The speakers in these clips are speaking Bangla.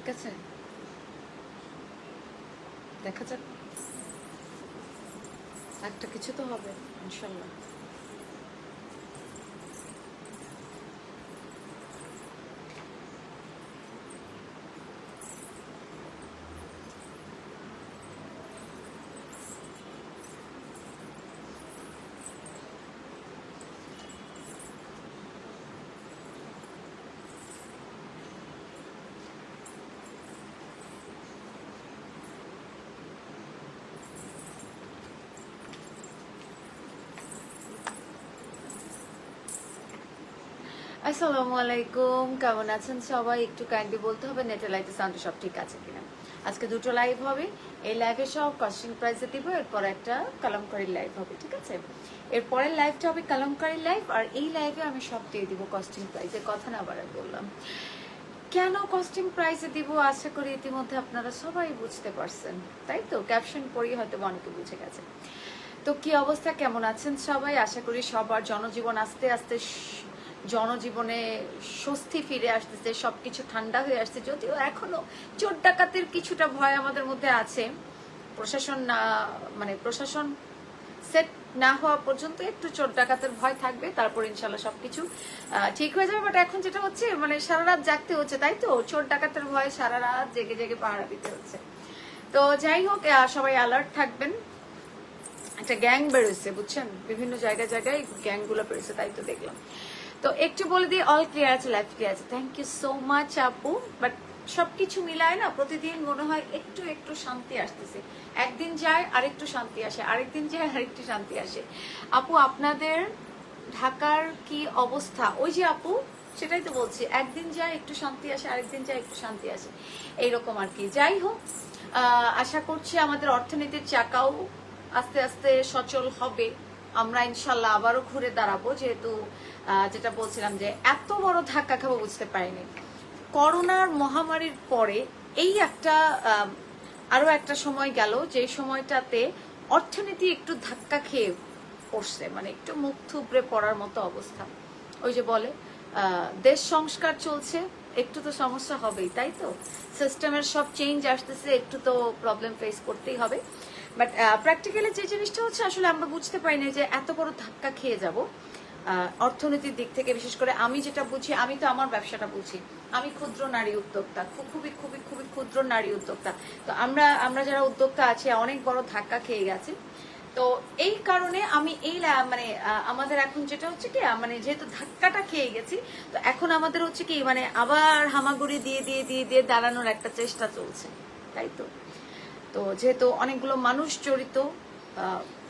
ঠিক আছে, দেখা যাক, একটা কিছু তো হবে ইনশাল্লাহ। আসসালামু আলাইকুম, কেমন আছেন সবাই? একটু কাইন্ডলি বলতে হবে নেটে লাইটে সাউন্ড সব ঠিক আছে কিনা। আজকে দুটো লাইভ হবে, এই লাইভে সব কস্টিং প্রাইসে দিব, এরপর একটা কালামকারীর লাইভ হবে, ঠিক আছে? এরপরের লাইভটা হবে কালামকারীর লাইভ, আর এই লাইভে আমি সব দিয়ে দিব কস্টিং প্রাইসে, কথা না বাড়ায় বললাম। কেন কস্টিং প্রাইসে দিব আশা করি ইতিমধ্যে আপনারা সবাই বুঝতে পারছেন, তাই তো? ক্যাপশন পড়ি হয়তো অনেকে বুঝে গেছে। তো কি অবস্থা, কেমন আছেন সবাই? আশা করি সবার জনজীবন আস্তে আস্তে জনজীবনে স্বস্তি ফিরে আসতেছে, সবকিছু ঠান্ডা হয়ে আসছে, যদিও এখনো চোর ডাকাতের কিছুটা ভয় আমাদের মধ্যে আছে। প্রশাসন না মানে প্রশাসন সেট না হওয়া পর্যন্ত একটু চোর ডাকাতের ভয় থাকবে, তারপর ইনশাল্লাহ সবকিছু ঠিক হয়ে যাবে। বাট এখন যেটা হচ্ছে মানে সারা রাত জাগতে হচ্ছে, তাই তো? চোর ডাকাতের ভয়ে সারা রাত জেগে জেগে পাহারা দিতে হচ্ছে। তো যাই হোক, সবাই অ্যালার্ট থাকবেন। একটা গ্যাং বেরোচ্ছে, বুঝছেন, বিভিন্ন জায়গায় জায়গায় গ্যাং গুলো বেরোচ্ছে, তাই তো দেখলাম। তো একটু বলে দিই, অল ক্লিয়ার আছে, লাইফ ক্লিয়ার আছে। থ্যাংক ইউ সো মাচ আপু। বাট সবকিছু মিলায় না প্রতিদিন মনে হয় একটু একটু শান্তি আসতেছে। একদিন যায় আরেকটু শান্তি আসে, আরেকদিন যায় আরেকটু শান্তি আসে। আপু আপনাদের ঢাকার কি অবস্থা? ওই যে আপু, সেটাই তো বলছি, একদিন যায় একটু শান্তি আসে, আরেকদিন যায় একটু শান্তি আসে, এইরকম আর কি। যাই হোক, আশা করছি আমাদের অর্থনীতির চাকাও আস্তে আস্তে সচল হবে। আমরা ইনশাল্লাহ আবারও ঘুরে দাঁড়াবো, যেহেতু যেটা বলছিলাম যে এত বড় ধাক্কা খাবো বুঝতে পারিনি। করোনার মহামারীর পরে এই একটা আরো একটা সময় গেল, যে সময়টাতে অর্থনীতি একটু ধাক্কা খেয়ে পড়ছে, মানে একটু মুখ থুবড়ে পড়ার মতো অবস্থা। ওই যে বলে দেশ সংস্কার চলছে, একটু তো সমস্যা হবেই, তাই তো? সিস্টেমের সব চেঞ্জ আসতেছে, একটু তো প্রবলেম ফেস করতেই হবে। বাট প্র্যাকটিক্যালি যে জিনিসটা হচ্ছে, আসলে আমরা বুঝতে পারি না যে এত বড় ধাক্কা খেয়ে যাব অর্থনীতির দিক থেকে। বিশেষ করে আমি যেটা বুঝি, আমি তো আমার ব্যবসাটা বুঝি, আমি ক্ষুদ্র নারী উদ্যোক্তা, খুবই খুবই খুবই ক্ষুদ্র নারী উদ্যোক্তা। তো আমরা যারা উদ্যোক্তা আছি অনেক বড় ধাক্কা খেয়ে গেছি। তো এই কারণে আমি এই মানে আমাদের এখন যেটা হচ্ছে কি, মানে যেহেতু ধাক্কাটা খেয়ে গেছি, তো এখন আমাদের হচ্ছে কি মানে আবার হামাগুড়ি দিয়ে দিয়ে দিয়ে দিয়ে দাঁড়ানোর একটা চেষ্টা চলছে, তাই তো? তো যেহেতু অনেকগুলো মানুষ জড়িত,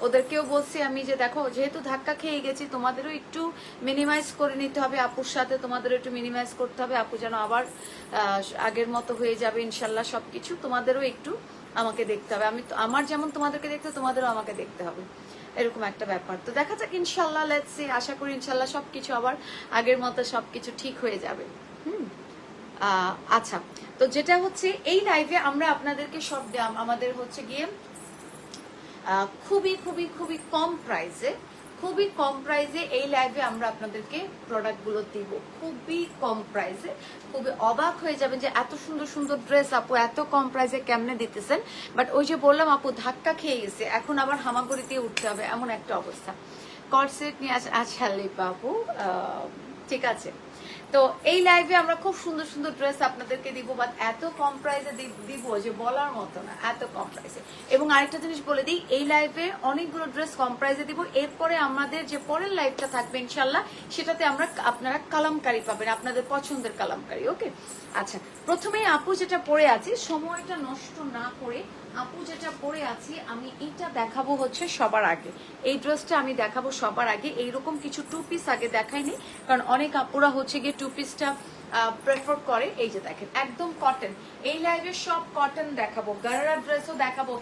ওদেরকেও বলছি আমি যে দেখো, যেহেতু ধাক্কা খেয়ে গেছি, তোমাদেরও একটু মিনিমাইজ করে নিতে হবে, আপুর সাথে তোমাদেরও একটু মিনিমাইজ করতে হবে। আপু যেন আবার আগের মতো হয়ে যাবে ইনশাল্লাহ সবকিছু, তোমাদেরও একটু আমাকে দেখতে হবে। আমি আমার যেমন তোমাদেরকে দেখতে, তোমাদেরও আমাকে দেখতে হবে, এরকম একটা ব্যাপার। তো দেখা যাক ইনশাল্লাহ, লেটস সি, আশা করি ইনশাল্লাহ সবকিছু আবার আগের মতো সবকিছু ঠিক হয়ে যাবে। আচ্ছা, তো যেটা হচ্ছে এই লাইভে আমরা আপনাদেরকে সব আমাদের হচ্ছে গিয়ে খুবই খুবই খুবই কম প্রাইসে এই লাইভে আমরা আপনাদেরকে প্রোডাক্টগুলো দিব, খুবই কম প্রাইসে। খুবই অবাক হয়ে যাবেন যে এত সুন্দর সুন্দর ড্রেস আপু এত কম প্রাইসে কেমনে দিতেছেন। বাট ওই যে বললাম, আপু ধাক্কা খেয়ে গেছে, এখন আবার হামাগুড়ি দিয়ে উঠতে হবে, এমন একটা অবস্থা। কর্সেট নিয়ে আচ্ছা লিপা আপু, ঠিক আছে। তো এই লাইভে আমরা খুব সুন্দর সুন্দর ড্রেস আপনাদেরকে দিব, বাট এত কম প্রাইসে দিব যে বলার মতো না, এত কম প্রাইসে। এবং আরেকটা জিনিস বলে দিই, এই লাইভে অনেকগুলো ড্রেস কম প্রাইসে দিব। এরপরে আমাদের যে পরের লাইভটা থাকবে ইনশাল্লাহ, সেটাতে আপনারা কালামকারী পাবেন, আপনাদের পছন্দের কালামকারী। ওকে, আচ্ছা, প্রথমেই আপু যেটা পরে আছে, সময়টা নষ্ট না করে আপু যেটা পরে আছি আমি এটা দেখাবো হচ্ছে সবার আগে। এই ড্রেসটা আমি দেখাবো সবার আগে। এইরকম কিছু টু পিস আগে দেখাইনি, কারণ অনেক আপুরা হচ্ছে গিয়ে টু পিসটা প্রেফার করে। এই যে দেখেন, একদম কটন, এই লাইভে সব কটন দেখাবো, গারারা ড্রেসও দেখাবো,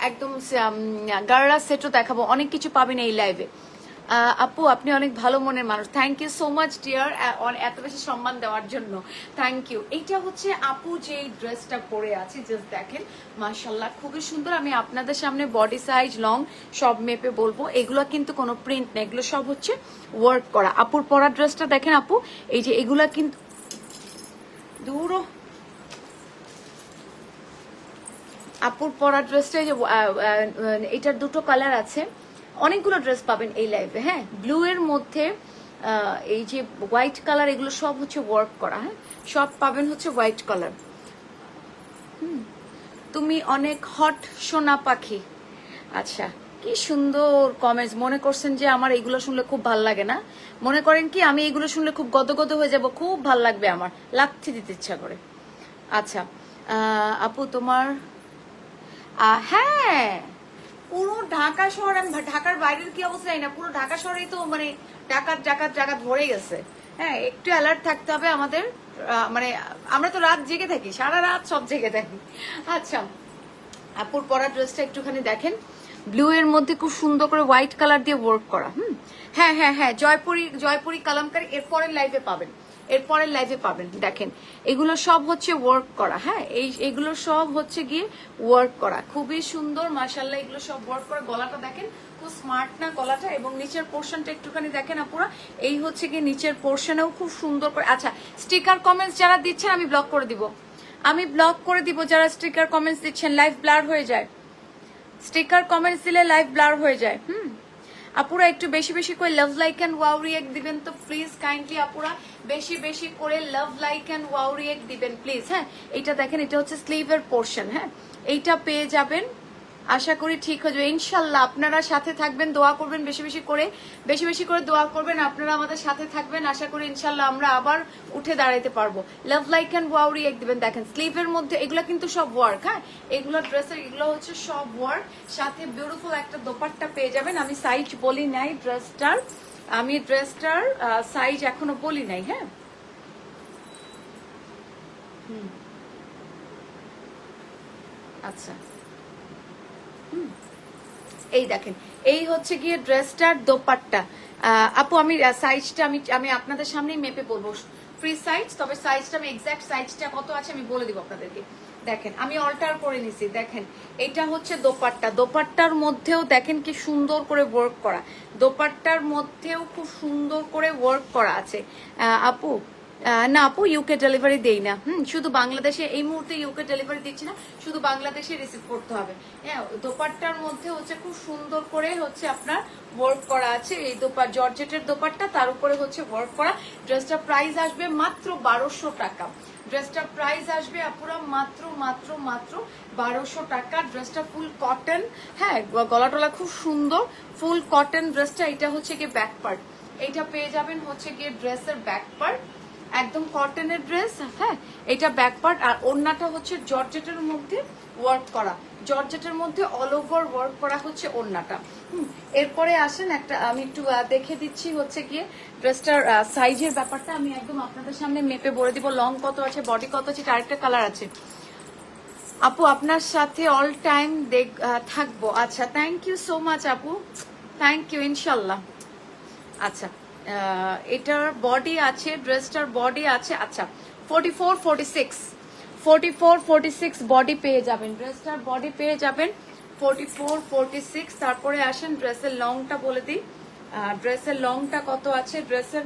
একদম গারারা সেটও দেখাবো, অনেক কিছু পাবেন এই লাইভে। আপু আপনি অনেক ভালো মনের মানুষ, thank you so much dear, এত বেশি সম্মান দেওয়ার জন্য থ্যাংক ইউ। এইটা হচ্ছে আপু যে ড্রেসটা পরে আছে, জাস্ট দেখেন, মাশাল্লাহ খুবই সুন্দর। আমি আপনাদের সামনে বডি সাইজ লং সব মেপে বলবো, এগুলো কিন্তু কোনো প্রিন্ট নেই, এগুলো সব হচ্ছে ওয়ার্ক করা। আপুর পরা ড্রেসটা দেখেন আপু, এই যে এগুলা কিন্তু দূরও আপুর পরা ড্রেসটা এটার দুটো কালার আছে, অনেকগুলো ড্রেস পাবেন এই লাইভে। হ্যাঁ, ব্লু এর মধ্যে এই যে হোয়াইট কালার, এগুলো সব হচ্ছে ওয়ার্ক করা। হ্যাঁ, সব পাবেন হচ্ছে হোয়াইট কালার। তুমি অনেক হট সোনা পাখি। আচ্ছা, কি সুন্দর কমেন্টস। মনে করছেন যে আমার এইগুলো শুনলে খুব ভাল লাগে না? মনে করেন কি আমি এইগুলো শুনলে খুব গদগদ হয়ে যাব, খুব ভাল লাগবে, আমার লাথি দিতে ইচ্ছা করে। আচ্ছা আপু তোমার হ্যাঁ, পুরো ঢাকা শহর, আমি ঢাকার বাইরের কি অবস্থা জানি না, পুরো ঢাকা শহরেই তো মানে ডাকাত ডাকাত ডাকাত ভরে গেছে। হ্যাঁ, একটু অ্যালার্ট থাকতে হবে আমাদের। মানে আমরা তো রাত জেগে থাকি, সারা রাত সব জেগে থাকি। আচ্ছা, আপুর পরা ড্রেসটা একটুখানি দেখেন, ব্লু এর মধ্যে খুব সুন্দর করে হোয়াইট কালার দিয়ে ওয়ার্ক করা। হ্যাঁ হ্যাঁ হ্যাঁ, জয়পুরি কালামকারী এরপরের লাইভে পাবেন, এরপরের লাইভে পাবেন। দেখেন এগুলো সব হচ্ছে ওয়ার্ক করা। হ্যাঁ, এগুলো সব হচ্ছে গিয়ে ওয়ার্ক করা, খুবই সুন্দর মাশাআল্লাহ। এগুলো সব ওয়ার্ক করা। গলাটা দেখেন খুব স্মার্ট না গলাটা, এবং নিচের পোর্শনটা একটুখানি দেখেন আপুরা, এই হচ্ছে গিয়ে নিচের পোর্শনেও খুব সুন্দর করে। আচ্ছা, স্টিকার কমেন্টস যারা দিচ্ছেন আমি ব্লক করে দিব, আমি ব্লক করে দিব যারা স্টিকার কমেন্টস দিচ্ছেন। লাইভ ব্লার হয়ে যায়, স্টিকার কমেন্টস দিলে লাইভ ব্লার হয়ে যায়। আপুরা একটু বেশি বেশি করে love like and wow react দিবেন তো প্লিজ, কাইন্ডলি আপুরা বেশি বেশি করে love like and wow react দিবেন প্লিজ। হ্যাঁ, এটা দেখেন, এটা হচ্ছে স্লিভের পোর্শন। হ্যাঁ, এইটা পেয়ে যাবেন, আশা করি ঠিক হয়ে যাবে ইনশাল্লাহ। আপনারা সাথে থাকবেন, দোয়া করবেন, বেশি বেশি করে দোয়া করবেন। আপনারা আমাদের সাথে থাকবেন, আশা করি ইনশাল্লাহ আমরা আবার উঠে দাঁড়াইতে পারবো। Love like and wow react দিবেন। দেখেন স্লিভের মধ্যে এগুলো কিন্তু সব ওয়ার্ক। হ্যাঁ, এগুলো ড্রেসের, এগুলো হচ্ছে সব ওয়ার্ক, সাথে বিউটিফুল একটা দোপাট্টা পেয়ে যাবেন। আমি সাইজ বলি নাই ড্রেসটার, আমি ড্রেসটার সাইজ এখনো বলি নাই। হ্যাঁ, আচ্ছা, এই দেখেন, এই হচ্ছে গিয়ে ড্রেসটার দোপাট্টা। আপু আমি সাইজটা আমি আপনাদের সামনেই মেপে বলবো, ফ্রি সাইজ, তবে সাইজটা আমি এক্সাক্ট সাইজটা কত আছে আমি বলে দিব আপনাদেরকে। দেখেন আমি অল্টার করে নিছি, দেখেন এটা হচ্ছে দোপাট্টা, দোপাট্টার মধ্যেও দেখেন কি সুন্দর করে ওয়ার্ক করা, দোপাট্টার মধ্যেও খুব সুন্দর করে ওয়ার্ক করা আছে। আপু না আপু, ইউকে ডেলিভারি দেই না। শুধু বাংলাদেশে এই মুহূর্তে ইউকে ডেলিভারি দিচ্ছি না, শুধু বাংলাদেশে রিসিভ করতে হবে। হ্যাঁ, দোপাট্টার মধ্যে হচ্ছে খুব সুন্দর করে হচ্ছে আপনার ওয়ার্ক করা আছে, এই জর্জেটের দোপাট্টা, তার উপরে হচ্ছে ওয়ার্ক করা। ড্রেসটার প্রাইস আসবে মাত্র 1200 টাকা। ড্রেসটার প্রাইস আসবে আপুরা মাত্র মাত্র মাত্র 1200 টাকা। ড্রেসটা ফুল কটন। হ্যাঁ, গলা টলা খুব সুন্দর, ফুল কটন ড্রেসটা। এটা হচ্ছে গিয়ে ব্যাক পার্ট, এইটা পেয়ে যাবেন হচ্ছে গিয়ে ড্রেসের ব্যাক পার্ট, একদম কটনের ড্রেস। হ্যাঁ, এটা ব্যাক পার্ট, আর ওড়নাটা হচ্ছে জর্জেটের মধ্যে ওয়ার্ক করা, জর্জেটের মধ্যে অল ওভার ওয়ার্ক করা হচ্ছে ওড়নাটা। এরপরে আসেন একটা আমি একটু দেখে দিচ্ছি হচ্ছে গিয়ে ড্রেসটার সাইজের ব্যাপারটা আমি একদম আপনাদের সামনে মেপে বলে দিব। লং কত আছে, বডি কত আছে, আরেকটা কালার আছে। আপু আপনার সাথে অল টাইম থাকবো। আচ্ছা, থ্যাংক ইউ সো মাচ আপু, থ্যাংক ইউ, ইনশাল্লাহ। আচ্ছা, এটার বডি আছে, ড্রেসটার বডি আছে, আচ্ছা 44-46 বডি পেয়ে যাবেন, ড্রেসটার বডি পেয়ে যাবেন 44-46। তারপরে আসেন ড্রেসের লংটা বলে দিই, ড্রেসের লংটা কত আছে, ড্রেসের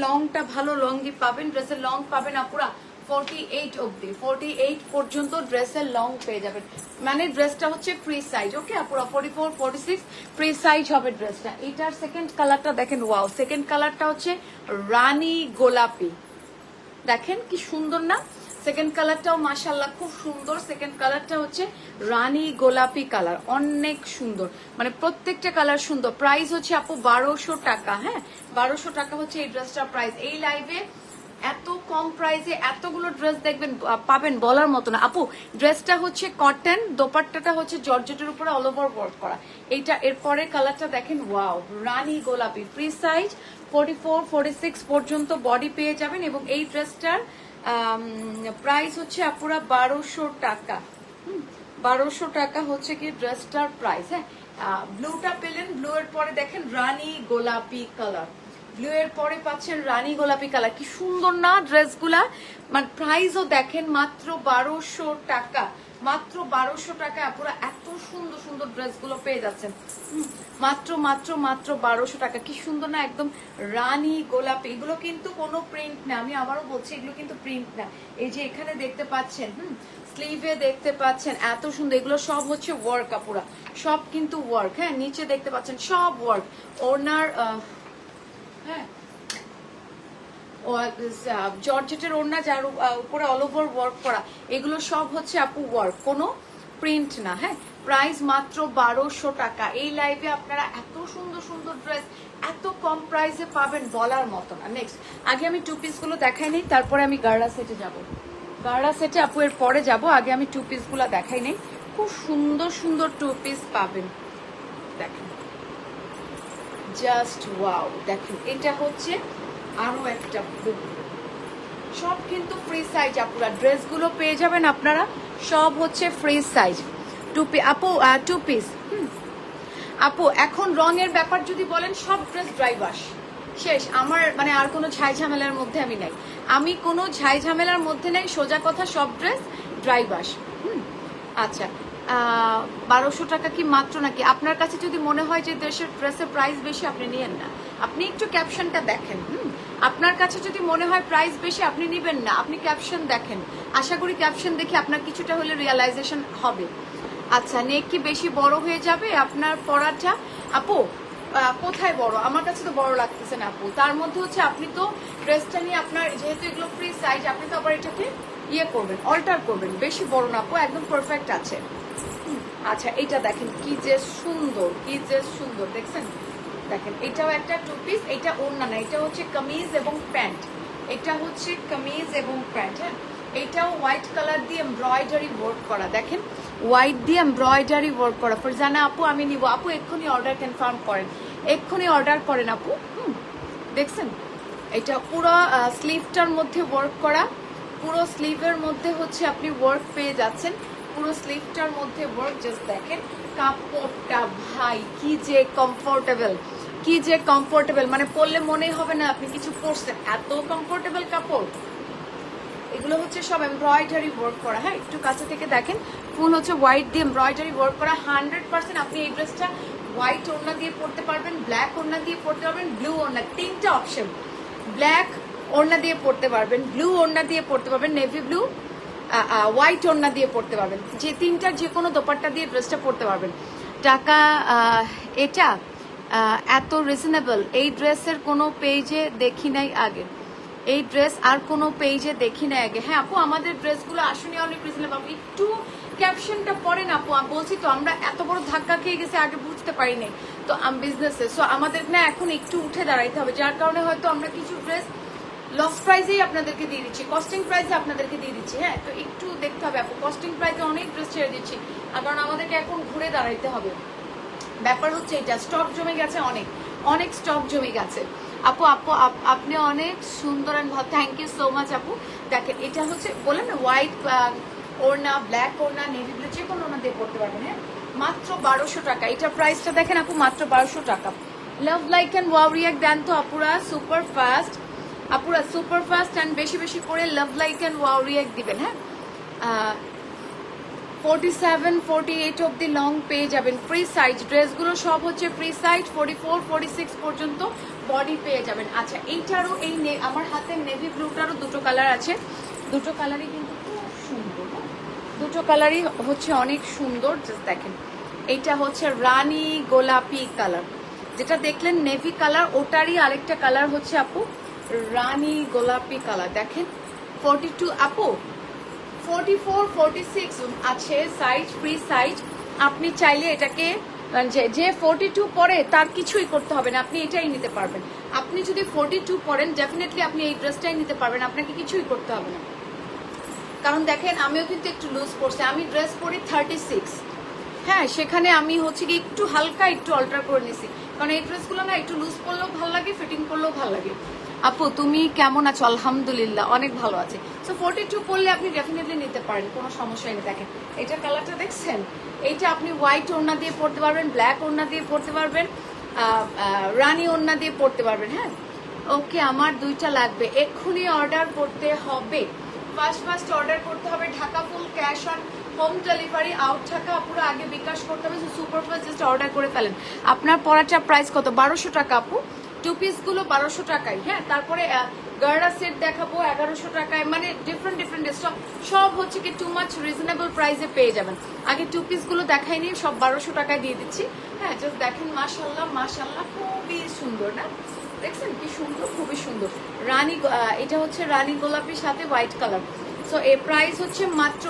লংটা ভালো লংই পাবেন, ড্রেসের লং পাবেন আপুরা 48 অব্দি, 48 পর্যন্ত ড্রেসের লং পেয়ে যাবেন। মানে ড্রেসটা হচ্ছে ফ্রি সাইজ। ওকে আপুরা, 44-46 ফ্রি সাইজ হবে ড্রেসটা। এটার সেকেন্ড কালারটা দেখেন, ওয়াও, সেকেন্ড কালারটা হচ্ছে রানী গোলাপি। দেখেন কি সুন্দর না, সেকেন্ড কালারটাও মাশাআল্লাহ খুব সুন্দর। সেকেন্ড কালারটা হচ্ছে রানী গোলাপি কালার, অনেক সুন্দর, মানে প্রত্যেকটা কালার সুন্দর। প্রাইস হচ্ছে আপু 1200 টাকা। হ্যাঁ, 1200 টাকা হচ্ছে এই ড্রেসটার প্রাইস। এই লাইভে এত কম প্রাইসে এতগুলো ড্রেস দেখবেন পাবেন বলার মতো না। আপু ড্রেসটা হচ্ছে কটন, দোপাট্টাটা হচ্ছে জর্জেটের উপরে অল ওভার ওয়ার্ক করা। এইটা এরপরে কালারটা দেখেন, ওয়াও, রানী গোলাপি, ফ্রি সাইজ 44-46 পর্যন্ত বডি পেয়ে যাবেন। এবং এই ড্রেসটার প্রাইস হচ্ছে আপুরা 1200 টাকা। 1200 টাকা হচ্ছে কি ড্রেসটার প্রাইস। হ্যাঁ, ব্লুটা পেলেন, ব্লু এর পরে দেখেন রানী গোলাপি কালার, ব্লু এর পরে পাচ্ছেন রানী গোলাপি কালার। কি সুন্দর না ড্রেসগুলা, মানে প্রাইসও দেখেন মাত্র 1200 টাকা, মাত্র 1200 টাকায় আপনারা এত সুন্দর সুন্দর ড্রেসগুলো পেয়ে যাচ্ছেন। মাত্র মাত্র মাত্র 1200 টাকা। কি সুন্দর না, একদম রানী গোলাপি। এগুলো কিন্তু কোনো প্রিন্ট না, আমি আবারও বলছি এগুলো কিন্তু প্রিন্ট না। এই যে এখানে দেখতে পাচ্ছেন, স্লিভে দেখতে পাচ্ছেন এত সুন্দর, এগুলো সব হচ্ছে ওয়ার্ক আপুরা, সব কিন্তু ওয়ার্ক। হ্যাঁ, নিচে দেখতে পাচ্ছেন সব ওয়ার্ক। ওনার হ্যাঁ জর্জেটের ওড়না, যার উপরে অল ওভার ওয়ার্ক করা, এগুলো সব হচ্ছে আপু ওয়ার্ক, কোনো প্রিন্ট না। হ্যাঁ, প্রাইস মাত্র 1200 টাকা। এই লাইভে আপনারা এত সুন্দর সুন্দর ড্রেস এত কম প্রাইসে পাবেন বলার মতো না। নেক্সট আগে আমি টু পিসগুলো দেখাই নিই, তারপরে আমি গার্ডা সেটে যাব। গার্ডা সেটে আপু এর পরে যাব, আগে আমি টু পিসগুলো দেখাই নিই। খুব সুন্দর সুন্দর টু পিস পাবেন, দেখেন জাস্ট ওয়াও। দেখেন এটা হচ্ছে আরো একটা, সব কিন্তু ফ্রি সাইজ আপুরা। ড্রেসগুলো পেয়ে যাবেন আপনারা, সব হচ্ছে ফ্রি সাইজ। আপু টু পিস আপু এখন রঙের ব্যাপার যদি বলেন, সব ড্রেস ড্রাই ওয়াশ শেষ। আমার মানে আর কোনো ঝাই ঝামেলার মধ্যে আমি নাই, আমি কোনো ঝাই ঝামেলার মধ্যে নাই, সোজা কথা সব ড্রেস ড্রাই ওয়াশ। আচ্ছা 1200 টাকা কি মাত্র নাকি? আপনার কাছে যদি মনে হয় যে দেশের ড্রেসের প্রাইস বেশি, আপনি নিয়েন না। আপনি একটু ক্যাপশনটা দেখেন। আপনার কাছে যদি মনে হয় প্রাইস বেশি, আপনি নিবেন না, আপনি ক্যাপশন দেখেন। আশা করি ক্যাপশন দেখে আপনার কিছুটা হলে রিয়ালাইজেশন হবে। আচ্ছা, নেক কি বেশি বড় হয়ে যাবে আপনার পরাটা? আপু কোথায় বড়? আমার কাছে তো বড় লাগতেছে না আপু। তার মধ্যে হচ্ছে আপনি তো ড্রেসটা নিয়ে আপনার, যেহেতু এগুলো ফ্রি সাইজ, আপনি তো আবার এটাকে ইয়ে করবেন, অল্টার করবেন। বেশি বড় না আপু, একদম পারফেক্ট আছে। আচ্ছা এটা দেখেন কি যে সুন্দর, কি যে সুন্দর, দেখছেন? দেখেন এটাও একটা টু পিস। এটা ওড়না না, এটা হচ্ছে কামিজ এবং প্যান্ট। এটা হচ্ছে কামিজ এবং প্যান্ট। হ্যাঁ, এটাও হোয়াইট কালার দিয়ে এমব্রয়ডারি ওয়ার্ক করা। দেখেন হোয়াইট দিয়ে এমব্রয়ডারি ওয়ার্ক করা। ফারজানা আপু আমি নিব। আপু এক্ষুনি অর্ডার কনফার্ম করেন, এক্ষুনি অর্ডার করেন আপু। দেখছেন এটা পুরো স্লিভটার মধ্যে ওয়ার্ক করা, পুরো স্লিভের মধ্যে হচ্ছে আপনি ওয়ার্ক পেয়ে যাচ্ছেন, পুরো স্লিভটার মধ্যে ওয়ার্ক। জাস্ট দেখেন কাপড়টা, ভাই কি যে কমফোর্টেবল, কি যে কমফোর্টেবল, মানে পরলে মনেই হবে না আপনি কিছু পরছেন, এত কমফোর্টেবল কাপড়। এগুলো হচ্ছে সব এমব্রয়ডারি ওয়ার্ক করা। হ্যাঁ, একটু কাছে থেকে দেখেন, ফুল হচ্ছে হোয়াইট দিয়ে এমব্রয়ডারি ওয়ার্ক করা। 100% আপনি এই ড্রেসটা হোয়াইট ওড়না দিয়ে পরতে পারবেন, ব্ল্যাক ওড়না দিয়ে পরতে পারবেন, ব্লু ওড়না, তিনটা অপশন। ব্ল্যাক ওড়না দিয়ে পরতে পারবেন, ব্লু ওড়না দিয়ে পরতে পারবেন, নেভি ব্লু, হোয়াইট ওড়না দিয়ে পরতে পারবেন। যে তিনটার যে কোনো দোপাট্টা দিয়ে ড্রেসটা পরতে পারবেন। টাকা এটা এত রিজনেবল, এই ড্রেসের কোনো পেজে দেখি নাই আগে, এই ড্রেস আর কোনো পেজে দেখি নাই আগে। হ্যাঁ আপু, আমাদের ড্রেসগুলো আসলে অনেক রিজনেবল। একটু ক্যাপশনটা পড়েন আপু। বলছি তো আমরা এত বড় ধাক্কা খেয়ে গেছি, আগে বুঝতে পারি নাই তো বিজনেসে। সো আমাদের না এখন একটু উঠে দাঁড়াইতে হবে, যার কারণে হয়তো আমরা কিছু ড্রেস লস প্রাইজেই আপনাদেরকে দিয়ে দিচ্ছি, কস্টিং প্রাইসে আপনাদেরকে দিয়ে দিচ্ছি। হ্যাঁ, তো একটু দেখতে হবে আপু, কস্টিং প্রাইসে অনেক ড্রেস ছেড়ে দিচ্ছি, কারণ আমাদেরকে এখন ঘুরে দাঁড়াইতে হবে। ব্যাপার হচ্ছে এটা, স্টক জমে গেছে, অনেক অনেক স্টক জমে গেছে। আপু আপু আপনি অনেক সুন্দর অ্যান্ড ভালো, থ্যাংক ইউ সো মাচ আপু। দেখেন এটা হচ্ছে বললেন না হোয়াইট ওড়না, ব্ল্যাক ওড়না, নেভি ব্লু, যে কোনো ওড়না দিয়ে পড়তে পারবেন। হ্যাঁ, মাত্র 1200 টাকা। এটার প্রাইসটা দেখেন আপু, মাত্র 1200 টাকা। Love like and wow react দেন তো আপুরা, সুপার ফাস্ট আপুরা, সুপার ফাস্ট অ্যান্ড বেশি বেশি করে love like and wow react দিবেন। হ্যাঁ, 47, 48 অব্দি লং পেয়ে যাবেন। ফ্রি সাইজ ড্রেসগুলো সব হচ্ছে ফ্রি সাইজ। 44, 46 পর্যন্ত বডি পেয়ে যাবেন। আচ্ছা এইটারও এই আমার হাতে নেভি ব্লুটারও দুটো কালার আছে, দুটো কালারই কিন্তু খুব সুন্দর। দুটো কালারই হচ্ছে অনেক সুন্দর। জাস্ট দেখেন এইটা হচ্ছে রানী গোলাপি কালার, যেটা দেখলেন নেভি কালার, ওটারই আরেকটা কালার হচ্ছে আপু রানী গোলাপি কালার। দেখেন 42 আপু, 44, 46 আছে সাইজ, ফ্রি সাইজ। আপনি চাইলে এটাকে যে 42 পরে তার কিছুই করতে হবে না, আপনি এটাই নিতে পারবেন। আপনি যদি 42 পরেন, ডেফিনেটলি আপনি এই ড্রেসটাই নিতে পারবেন, আপনাকে কিছুই করতে হবে না। কারণ দেখেন আমিও কিন্তু একটু লুজ পড়ছি, আমি ড্রেস পরি 36। হ্যাঁ, সেখানে আমি হচ্ছে কি একটু হালকা একটু অল্টার করে নিছি, কারণ এই ড্রেসগুলো না একটু লুজ পরলেও ভালো লাগে, ফিটিং করলেও ভালো লাগে। আপু তুমি কেমন আছো? আলহামদুলিল্লাহ অনেক ভালো আছে। সো 42 পরলে আপনি ডেফিনেটলি নিতে পারেন, কোনো সমস্যা নেই। দেখেন এটা কালারটা দেখছেন, এইটা আপনি হোয়াইট ওড়না দিয়ে পরতে পারবেন, ব্ল্যাক ওড়না দিয়ে পরতে পারবেন, রানী ওড়না দিয়ে পরতে পারবেন। হ্যাঁ, ওকে আমার দুইটা লাগবে, এক্ষুনি অর্ডার করতে হবে। ফার্স্ট অর্ডার করতে হবে। Dhaka full cash on home delivery, out Dhaka পুরো আগে বিকাশ করতে হবে। সুপার ফাস্ট জাস্ট অর্ডার করে ফেলেন। আপনার পরাটার প্রাইস কত? 1200 টাকা আপু। 2 পিসগুলো 1200 টাকায়। হ্যাঁ, তারপরে গার্ডা সেট দেখাবো 1100 টাকায়। মানে ডিফারেন্ট স্টক, সব হচ্ছে কি টু মাচ রিজনেবল প্রাইসে পেয়ে যাবেন। আগে 2 পিসগুলো দেখাইনি, সব 1200 টাকায় দিয়ে দিচ্ছি। হ্যাঁ, জাস্ট দেখেন, মাশাআল্লাহ খুবই সুন্দর না? দেখছেন কি সুন্দর, খুবই সুন্দর। রানী, এটা হচ্ছে রানী গোলাপির সাথে হোয়াইট কালার। সো এর প্রাইস হচ্ছে মাত্র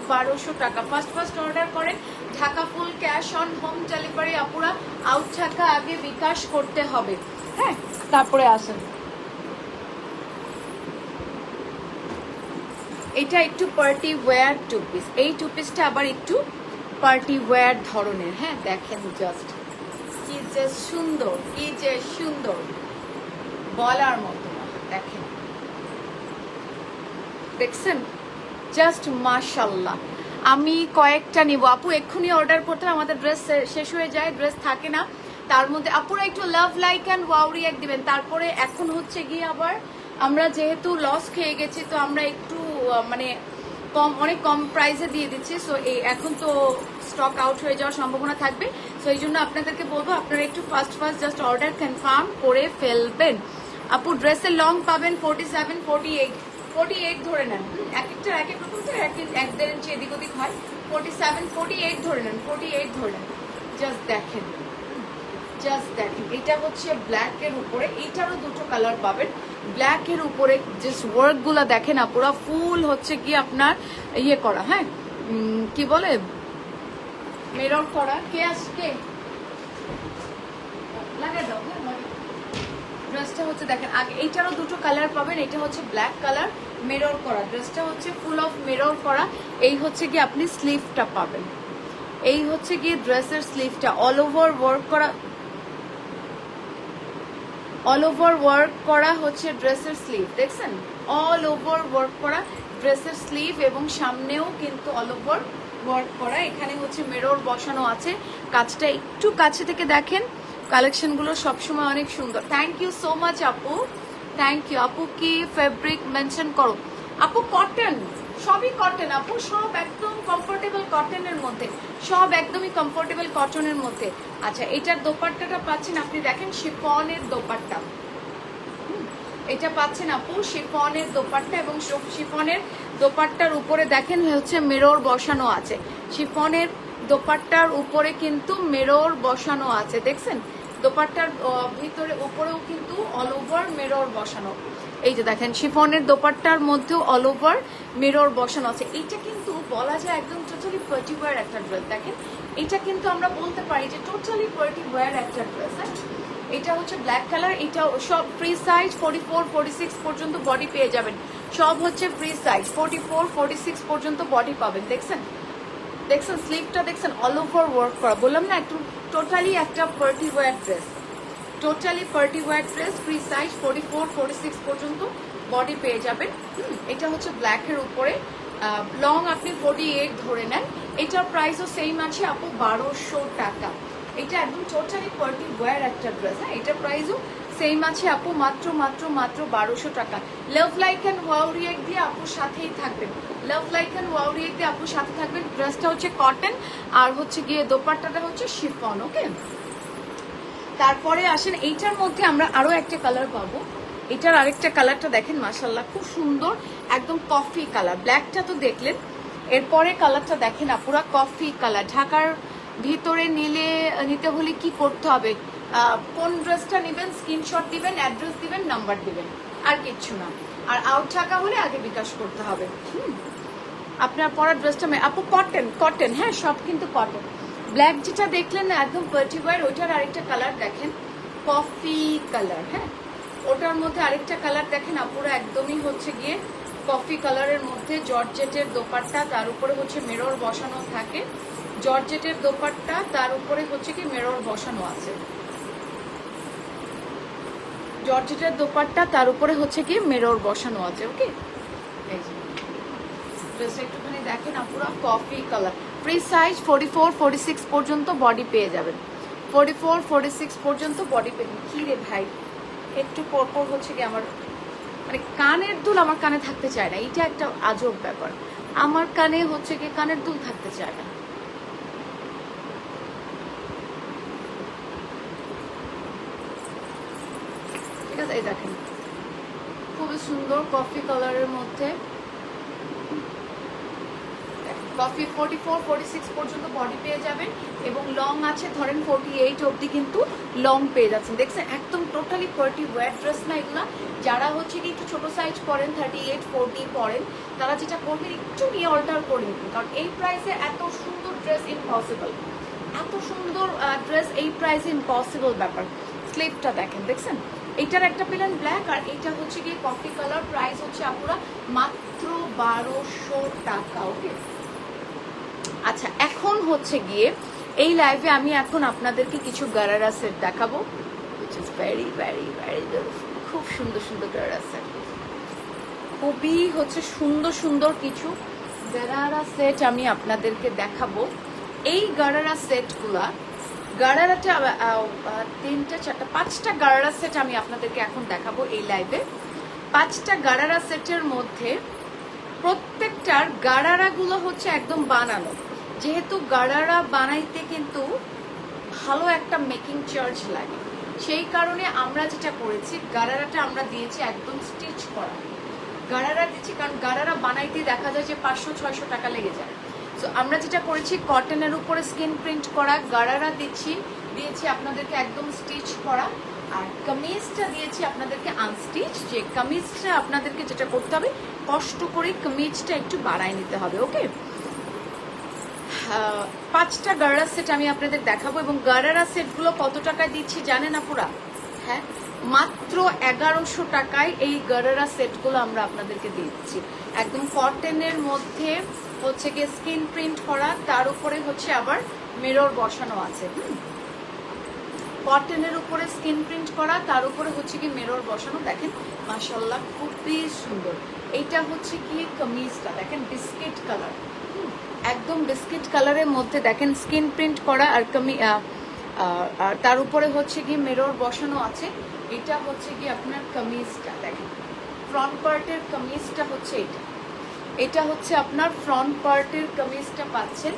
1200 টাকা। ফার্স্ট অর্ডার করেন। Dhaka full cash on home delivery আপুরা, আউট ঢাকা আগে বিকাশ করতে হবে। হ্যাঁ, তারপরে আসেন। এটা একটু পার্টি ওয়্যার 2 পিস। এই 2 পিসটা আবার একটু পার্টি ওয়্যার ধরনের। হ্যাঁ, দেখেন জাস্ট কি যে সুন্দর, কি যে সুন্দর, বলার মতো না। দেখেন, দেখছেন জাস্ট মাশাআল্লাহ। আমি কয়েকটা নিব আপু, এক্ষুনি অর্ডার করতে আমাদের ড্রেস শেষ হয়ে যায়, ড্রেস থাকে না। তার মধ্যে আপুরা একটু লাভ লাইক অ্যান্ড ওয়াও রিঅ্যাক্ট দিবেন। তারপরে এখন হচ্ছে গিয়ে আবার আমরা যেহেতু লস খেয়ে গেছি, তো আমরা একটু মানে অনেক কম প্রাইসে দিয়ে দিচ্ছি। সো এই এখন তো স্টক আউট হয়ে যাওয়ার সম্ভাবনা থাকবে। সো এই জন্য আপনাদেরকে বলবো আপনারা একটু ফার্স্ট জাস্ট অর্ডার কনফার্ম করে ফেলবেন। আপু ড্রেসের লং পাবেন 47, 48 ধরে নেন। এক একটা এক এক রকম, তো এক 1.5 ইঞ্চি এদিক ওদিক হয়। 47, 48 ধরে নেন, 48 ধরে নেন। জাস্ট দেখেন, এটা হচ্ছে ব্ল্যাক এর উপরে, এইটারও দুটো কালার পাবেন। ব্ল্যাক এর উপরে জাস্ট ওয়ার্ক গুলা দেখেন না, পুরো ফুল হচ্ছে কি আপনার ইয়ে করা। হ্যাঁ, কি বলে, মিরর করা। কে আসছে লাগাই দাও। হ্যাঁ, ড্রেসটা হচ্ছে দেখেন আগে, এইটারও দুটো কালার পাবেন। এটা হচ্ছে ব্ল্যাক কালার, মিরর করা। ড্রেসটা হচ্ছে ফুল অফ মিরর করা। এই হচ্ছে কি আপনি স্লিভটা পাবেন। এই হচ্ছে কি ড্রেসের স্লিভটা, অল ওভার ওয়ার্ক করা হচ্ছে ড্রেসের স্লিভ। দেখছেন, অল ওভার ওয়ার্ক করা ড্রেসের স্লিভ, এবং সামনেও কিন্তু অল ওভার ওয়ার্ক করা। এখানে হচ্ছে মিরর বসানো আছে। কাজটা একটু কাছে থেকে দেখেন। কালেকশনগুলো সবসময় অনেক সুন্দর। থ্যাংক ইউ সো মাচ আপু, থ্যাংক ইউ। আপু কি ফেব্রিক মেনশন করো? আপু কটন, সবই কটন আপু, সব একদম কমফোর্টেবল কটনের মধ্যে, সব একদমই কমফোর্টেবল কটনের মধ্যে। আচ্ছা, এটার দোপাট্টাটা পাচ্ছেন আপনি, দেখেন শিফনের দোপাট্টা। এটা পাচ্ছেন আপু শিফনের দোপাট্টা, এবং শিফনের দোপাট্টার উপরে দেখেন হচ্ছে মিরর বসানো আছে। শিফনের দোপাট্টার উপরে কিন্তু মিরর বসানো আছে, দেখছেন? দোপাট্টার ভিতরে উপরেও কিন্তু অল ওভার মিরর বসানো। এই যে দেখেন, শিফনের দোপাট্টার মধ্যেও অল ওভার মিরর বসানো আছে। এটা কিন্তু বলা যায় একদম টোটালি পার্টি ওয়্যার একটা ড্রেস। দেখেন, এটা কিন্তু আমরা বলতে পারি যে টোটালি পার্টি ওয়্যার একটা ড্রেস। হ্যাঁ, এটা হচ্ছে ব্ল্যাক কালার। এটা সব ফ্রি সাইজ 44, 46 পর্যন্ত বডি পেয়ে যাবেন। সব হচ্ছে ফ্রি সাইজ 44, 46 পর্যন্ত বডি পাবেন। দেখছেন স্লিভটা দেখছেন, অল ওভার ওয়ার্ক করা। বললাম না, একটু টোটালি একটা party wear dress, totally party wear dress. Free size 44, 46 পর্যন্ত বডি পেয়ে যাবেন। এটা হচ্ছে ব্ল্যাকের উপরে, লং আপনি 48 ধরে নেন। এটার প্রাইসও সেম আছে আপু 1200 টাকা। এটা একদম টোটালি পার্টি ওয়্যার একটা ড্রেস। হ্যাঁ, এটার প্রাইসও সেম আছে আপু, মাত্র 1200 টাকা। Love like and wow react দিয়ে আপুর সাথেই থাকবেন। লাভ লাইক অ্যান্ড ওয়াও রিঅ্যাক্ট দিয়ে আপুর সাথে থাকবেন। ড্রেসটা হচ্ছে কটন, আর হচ্ছে গিয়ে দোপাট্টাটা হচ্ছে শিফন। ওকে, তারপরে আসেন, এইটার মধ্যে আমরা আরো একটা কালার পাবো। এটার আরেকটা কালারটা দেখেন, মাশাআল্লাহ খুব সুন্দর, একদম কফি কালার। ব্ল্যাকটা তো দেখলেন, এরপরে কালারটা দেখেন আপুরা, কফি কালার। ঢাকার ভিতরে নিতে হলে কি করতে হবে? কোন ড্রেসটা নেবেন স্ক্রিনশট দিবেন, অ্যাড্রেস দিবেন, নাম্বার দিবেন, আর কিচ্ছু না। আর আউট ঢাকা হলে আগে বিকাশ করতে হবে। আপনার পরা ড্রেসটা আপু কটন। হ্যাঁ, সব কিন্তু কটন। ব্ল্যাক যেটা দেখলেন না একদম পার্টি ওয়্যার, ওইটার আরেকটা কালার দেখেন, কফি কালার। হ্যাঁ, ওটার মধ্যে আরেকটা কালার দেখেন আপুরা, একদমই হচ্ছে গিয়ে কফি কালারের মধ্যে জর্জেটের দোপাট্টা, তার উপরে হচ্ছে মিরর বসানো থাকে। জর্জেটের দোপাট্টা, তার উপরে হচ্ছে কি মিরর বসানো আছে। জর্জেটের দোপাট্টা, তার উপরে হচ্ছে কি মিরর বসানো আছে। ওকে, এই যে ড্রেসটা একটুখানি দেখেন আপুরা, কফি কালার। ফ্রি সাইজ 44, 46 পর্যন্ত বডি পেয়ে যাবেন। 44, 46 পর্যন্ত বডি পেয়ে যাবেন। কি রে ভাই, একটু পরপর হচ্ছে কি আমার মানে কানের দুল আমার কানে থাকতে চায় না, এটা একটা আজব ব্যাপার। আমার কানে হচ্ছে কি কানের দুল থাকতে চায় না। ঠিক আছে, এই দেখেন খুবই সুন্দর কফি কালারের মধ্যে, কফি 44 46 পর্যন্ত বডি পেয়ে যাবেন এবং লং আছে ধরেন 48 অবধি কিন্তু লং পেয়ে যাচ্ছেন। দেখছেন একদম টোটালি পার্টি ওয়্যার ড্রেস না এগুলা। যারা হচ্ছে কি একটু ছোট সাইজ পরেন 38 40 পরেন তারা যেটা করবেন একটু নিয়ে অল্টার করে নেবেন, কারণ এই প্রাইসে এত সুন্দর ড্রেস ইম্পসিবল, এত সুন্দর ড্রেস এই প্রাইসে ইম্পসিবল ব্যাপার। স্লিভটা দেখেন, দেখছেন এইটার একটা পেলেন ব্ল্যাক আর এইটা হচ্ছে গিয়ে কফি কালার। প্রাইস হচ্ছে আপুরা মাত্র 1200 টাকা। ওকে, আচ্ছা এখন হচ্ছে গিয়ে এই লাইভে আমি এখন আপনাদেরকে কিছু গারারা সেট দেখাবো, which is very very very beautiful। খুব সুন্দর সুন্দর গারারা সেট, খুবই হচ্ছে সুন্দর সুন্দর কিছু গারারা সেট আমি আপনাদেরকে দেখাবো। এই গারারা সেটগুলা গারারাটা 3টা 4টা 5টা গারারা সেট আমি আপনাদেরকে এখন দেখাবো এই লাইভে। 5টা গারারা সেটের মধ্যে প্রত্যেকটার গারারাগুলো হচ্ছে একদম বানানো, যেহেতু গারারা বানাইতে কিন্তু ভালো একটা মেকিং চার্জ লাগে, সেই কারণে আমরা যেটা করেছি গারারাটা আমরা দিয়েছি একদম স্টিচ করা গারারা দিচ্ছি, কারণ গারারা বানাইতে দেখা যায় যে 500-600 টাকা লেগে যায়। সো আমরা যেটা করেছি কটনের উপরে স্কিন প্রিন্ট করা গারারা দিয়েছি আপনাদেরকে একদম স্টিচ করা, আর কামিজটা দিয়েছি আপনাদেরকে আনস্টিচ। যে কামিজটা আপনাদেরকে যেটা করতে হবে কষ্ট করে কামিজটা একটু বাড়ায় নিতে হবে। ওকে, 5টা গারারা সেট আমি আপনাদের দেখাবো এবং গারারা সেটগুলো কত টাকায় দিচ্ছি জানেন আপুরা? হ্যাঁ, মাত্র 1100 টাকায় এই গারারা সেটগুলো আমরা আপনাদেরকে দিচ্ছি। একদম কটনের মধ্যে হচ্ছে গিয়ে স্কিন প্রিন্ট করা, তার উপরে হচ্ছে আবার মিরর বসানো আছে। কটনের উপরে স্কিন প্রিন্ট করা, তার উপরে হচ্ছে কি মিরর বসানো। দেখেন মাশাআল্লাহ খুবই সুন্দর। এইটা হচ্ছে কি কামিজটা দেখেন বিস্কিট কালার, একদম বিস্কিট কালারের মধ্যে দেখেন স্কিন প্রিন্ট করা আর আর তার উপরে হচ্ছে কি মিরর বসানো আছে। এটা হচ্ছে কি আপনার কামিজটা দেখেন, ফ্রন্ট পার্টের কামিজটা হচ্ছে এটা হচ্ছে আপনার ফ্রন্ট পার্টের কামিজটা পাচ্ছেন।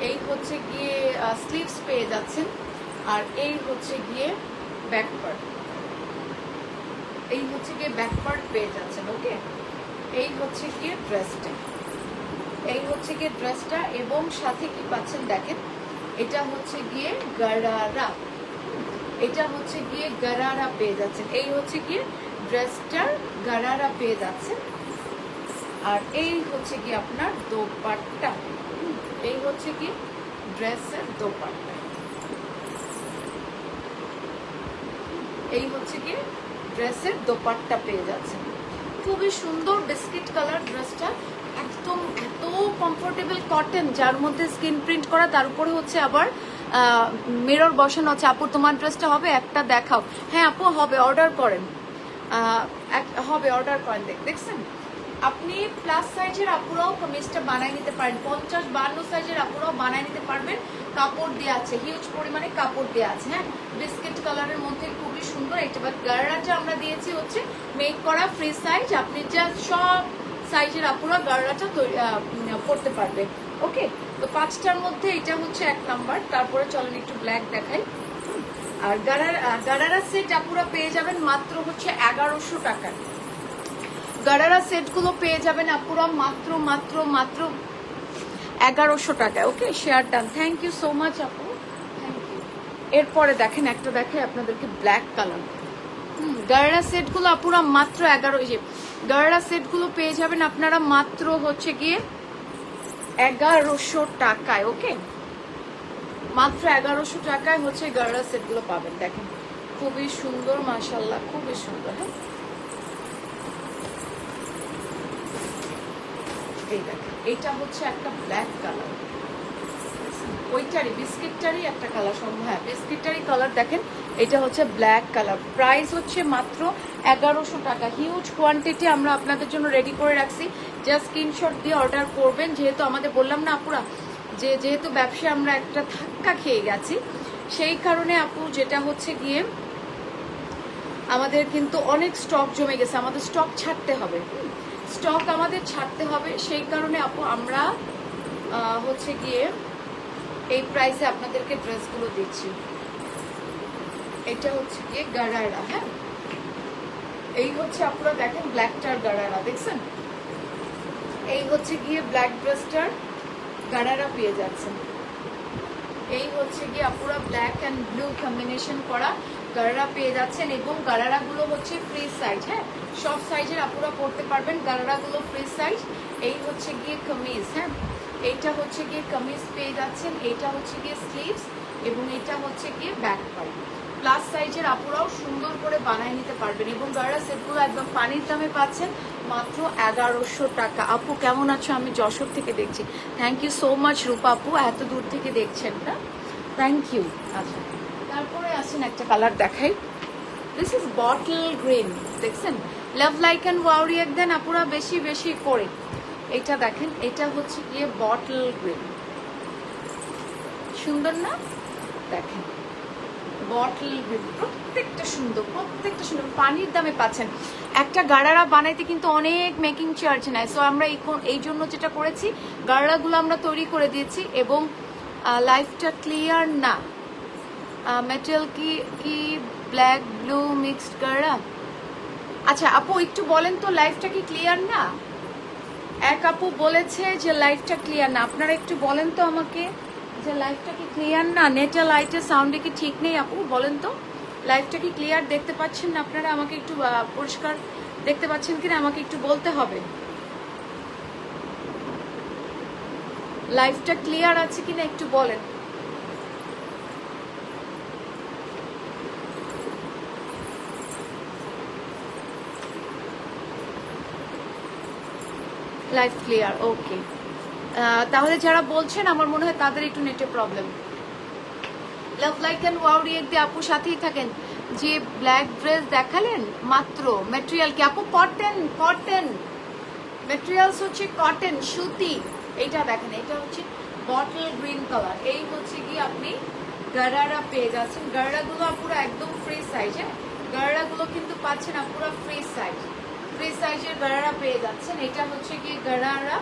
এই হচ্ছে গিয়ে স্লিভস পেয়ে যাচ্ছেন, আর এই হচ্ছে গিয়ে ব্যাক পার্ট, এই হচ্ছে গিয়ে ব্যাক পার্ট পেয়ে যাচ্ছেন। ওকে, এই হচ্ছে গিয়ে ড্রেসটা, এই হচ্ছে গিয়ে ড্রেসটা এবং সাথে কি পাচ্ছেন দেখেন এটা হচ্ছে গিয়ে গারারা, এটা হচ্ছে গিয়ে গারারা পেয়ে যাচ্ছেন। এই হচ্ছে গিয়ে ড্রেসটার গারারা পেয়ে যাচ্ছেন, আর এই হচ্ছে গিয়ে আপনার দোপাট্টা, এই হচ্ছে কি ড্রেসের দোপাট্টা, এই হচ্ছে কি ড্রেসের দোপাট্টা পেয়ে যাচ্ছেন। খুবই সুন্দর বিস্কিট কালার ড্রেসটা, একদম এত কমফোর্টেবল কটন, যার মধ্যে স্কিন প্রিন্ট করা, তার উপরে হচ্ছে আবার মিরর বসানো আছে। আপু তোমার ড্রেসটা হবে একটা দেখাও। হ্যাঁ আপু হবে, অর্ডার করেন, হবে অর্ডার করেন। দেখছেন আপনি প্লাস সাইজের আপুরাও কামিজটা বানায় নিতে পারেন, 50-52 সাইজের আপুরাও বানায় নিতে পারবেন। কাপড় দেওয়া আছে, হিউজ পরিমাণে কাপড় দেওয়া আছে। হ্যাঁ, বিস্কিট কালারের মধ্যে খুবই সুন্দর। এটা বাট গারারাটা আমরা দিয়েছি হচ্ছে মেক করা ফ্রি সাইজ, আপনি যা সব সাইজের আপুরা গারারাটা পরতে পারবে। ওকে, তো 5টার মধ্যে এটা হচ্ছে 1 নাম্বার। তারপরে চলেন একটু ব্ল্যাক দেখাই। আর গারারা সেট আপুরা পেয়ে যাবেন মাত্র হচ্ছে 1100 টাকা। গারারা সেটগুলো পেয়ে যাবেন আপুরা মাত্র মাত্র মাত্র 1100 টাকায়। Okay, share done, thank you so much আপু, থ্যাংক ইউ। এরপরে দেখেন একটা দেখে আপনাদেরকে ব্ল্যাক কালার। গারারা সেটগুলো আপুরা মাত্র 11, গারারা সেটগুলো পেয়ে যাবেন আপনারা মাত্র হচ্ছে গিয়ে 1100 টাকায়। ওকে, মাত্র 1100 টাকায় হচ্ছে গারারা সেটগুলো পাবেন। দেখেন খুবই সুন্দর মাশাআল্লাহ, খুবই সুন্দর। হ্যাঁ, এই দেখেন এইটা হচ্ছে একটা ব্ল্যাক কালার, ওইটারই বিস্কিটটারই একটা কালার সম্ভব। হ্যাঁ, বিস্কিটটারই কালার দেখেন, এটা হচ্ছে ব্ল্যাক কালার। প্রাইস হচ্ছে মাত্র 1100 টাকা। হিউজ কোয়ান্টিটি আমরা আপনাদের জন্য রেডি করে রাখছি, জাস্ট স্ক্রিনশট দিয়ে অর্ডার করবেন। যেহেতু আমাদের বললাম না আপুরা যে যেহেতু ব্যবসায় আমরা একটা ধাক্কা খেয়ে গেছি, সেই কারণে আপু যেটা হচ্ছে গিয়ে আমাদের কিন্তু অনেক স্টক জমে গেছে, আমাদের স্টক ছাড়তে হবে, স্টক আমাদের ছাড়তে হবে। সেই কারণে আপু আমরা হচ্ছে গিয়ে এই প্রাইসে আপনাদেরকে ড্রেসগুলো দিচ্ছি। এটা হচ্ছে গিয়ে গারারা, হ্যাঁ এই হচ্ছে আপনারা দেখেন ব্ল্যাকটার গারারা দেখছেন, এই হচ্ছে গিয়ে ব্ল্যাক ড্রেসটার গারারা পেয়ে যাচ্ছেন। এই হচ্ছে গিয়ে আপুরা ব্ল্যাক অ্যান্ড ব্লু কম্বিনেশন করা গারারা পেয়ে যাচ্ছেন, এবং গারারাগুলো হচ্ছে ফ্রি সাইজ, হ্যাঁ সব সাইজের আপুরা পরতে পারবেন, গারারাগুলো ফ্রি সাইজ। এই হচ্ছে গিয়ে কামিজ, হ্যাঁ এইটা হচ্ছে গিয়ে কামিজ পেয়ে যাচ্ছেন, এইটা হচ্ছে গিয়ে স্লিভস, এবং এটা হচ্ছে গিয়ে ব্যাক পার্ট। প্লাস সাইজের আপুরাও সুন্দর করে বানায় নিতে পারবেন, এবং গারারা সেটগুলো একদম পানির দামে পাচ্ছেন মাত্র 1100 টাকা। আপু কেমন আছো? আমি যশোর থেকে দেখছি। থ্যাংক ইউ সো মাচ রূপা আপু, এত দূর থেকে দেখছেন না, থ্যাংক ইউ। আচ্ছা তারপরে আসেন একটা কালার দেখাই, দিস ইজ বটল গ্রিন, দেখছেন love like and wow react দেন আপুরা বেশি বেশি করে। এটা দেখেন, এটা হচ্ছে গিয়ে বটল গ্রিন, সুন্দর না? দেখেন বটল গ্রিন, প্রত্যেকটা সুন্দর, প্রত্যেকটা সুন্দর, পানির দামে পাচ্ছেন। একটা গারারা বানাইতে কিন্তু অনেক মেকিং চার্জ নেয়, সো আমরা এই জন্য যেটা করেছি গারারাগুলো আমরা তৈরি করে দিয়েছি। এবং লাইফটা ক্লিয়ার না, মেটেরিয়াল কি ব্ল্যাক ব্লু মিক্সড গারারা। আচ্ছা আপু একটু বলেন তো লাইফটা কি ক্লিয়ার না? এক আপু বলেছে যে লাইফটা ক্লিয়ার না, আপনারা একটু বলেন তো আমাকে যে লাইফটা কি ক্লিয়ার না? নেটে লাইটের সাউন্ডে কি ঠিক নেই আপু? বলেন তো লাইফটা কি ক্লিয়ার দেখতে পাচ্ছেন না আপনারা? আমাকে একটু পরিষ্কার দেখতে পাচ্ছেন কিনা আমাকে একটু বলতে হবে। লাইফটা ক্লিয়ার আছে কিনা একটু বলেন। লাইফ ক্লিয়ার, ওকে। তাহলে যারা বলছেন আমার মনে হয় তাদের একটু নেটে problem. Love like and wow react দিয়ে আপু সাথেই থাকেন। যে ব্ল্যাক ড্রেস দেখালেন মাত্র, ম্যাটেরিয়াল কি আপু? কটন, কটন ম্যাটেরিয়ালস হচ্ছে কটন, সুতি। এইটা দেখেন, এটা হচ্ছে বটল গ্রিন কালার। এই হচ্ছে কি আপনি গারারা পেয়ে যাচ্ছেন, গারারাগুলো আপুরা একদম ফ্রি সাইজ, হ্যাঁ গারারাগুলো কিন্তু পাচ্ছেন আপুরা ফ্রি সাইজ, ফ্রি সাইজের গারারা পেয়ে যাচ্ছেন। এটা হচ্ছে কি গারারা,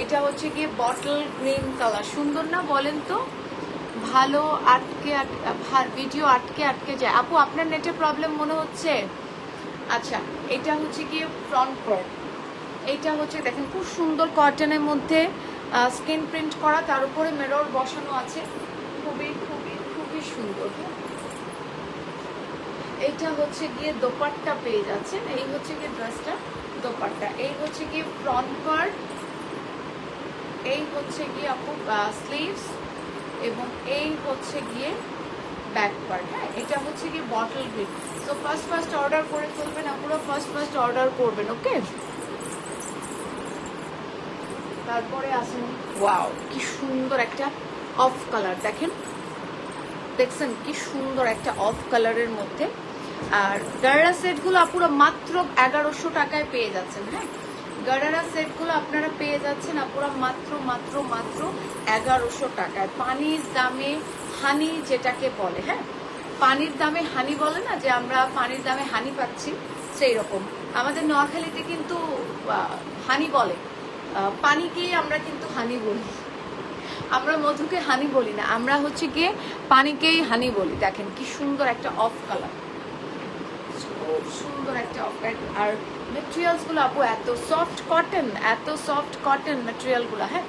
এটা হচ্ছে গিয়ে বটল গ্রিন কালার, সুন্দর না বলেন তো? ভালো ভিডিও আটকে আটকে যায় আপু, আপনার নেটের প্রবলেম মনে হচ্ছে। আচ্ছা এটা হচ্ছে গিয়ে ফ্রন্ট পার্ট, এইটা হচ্ছে দেখেন খুব সুন্দর কটনের মধ্যে স্কিন প্রিন্ট করা, তার উপরে মিরর বসানো আছে, খুবই খুবই খুবই সুন্দর। এইটা হচ্ছে গিয়ে দোপাট্টা পেয়ে যাচ্ছেন, এই হচ্ছে গিয়ে ড্রেসটা দোপাট্টা, এই হচ্ছে গিয়ে ফ্রন্ট পার্ট, এই হচ্ছে গিয়ে আপু স্লিভস, এবং এই হচ্ছে গিয়ে ব্যাক পার্ট। হ্যাঁ এটা হচ্ছে গিয়ে বটল গ্রিন। তো ফার্স্ট অর্ডার করে ফেলবেন আপুরা, ফার্স্ট অর্ডার করবেন, ওকে। তারপরে আসেন, ওয়াও কি সুন্দর একটা অফ কালার, দেখেন দেখছেন কি সুন্দর একটা অফ কালারের মধ্যে। আর গারারা সেটগুলো আপুরা মাত্র 1100 টাকায় পেয়ে যাচ্ছেন, হ্যাঁ গারারা সেটগুলো আপনারা পেয়ে যাচ্ছেন আপুরা মাত্র মাত্র মাত্র 1100 টাকায়। পানির দামে হানি যেটাকে বলে, হ্যাঁ পানির দামে হানি বলে না, যে আমরা পানির দামে হানি পাচ্ছি, সেই রকম আমাদের নোয়াখালীতে কিন্তু হানি বলে, পানিকেই আমরা কিন্তু হানি বলি, আমরা মধুকে হানি বলি না, আমরা হচ্ছে গিয়ে পানিকেই হানি বলি। দেখেন কি সুন্দর একটা অফ কালার, খুব সুন্দর একটা অফ কালার। আর মেটেরিয়ালসগুলো আপু এত সফট কটন, এত সফট কটন মেটেরিয়ালগুলো, হ্যাঁ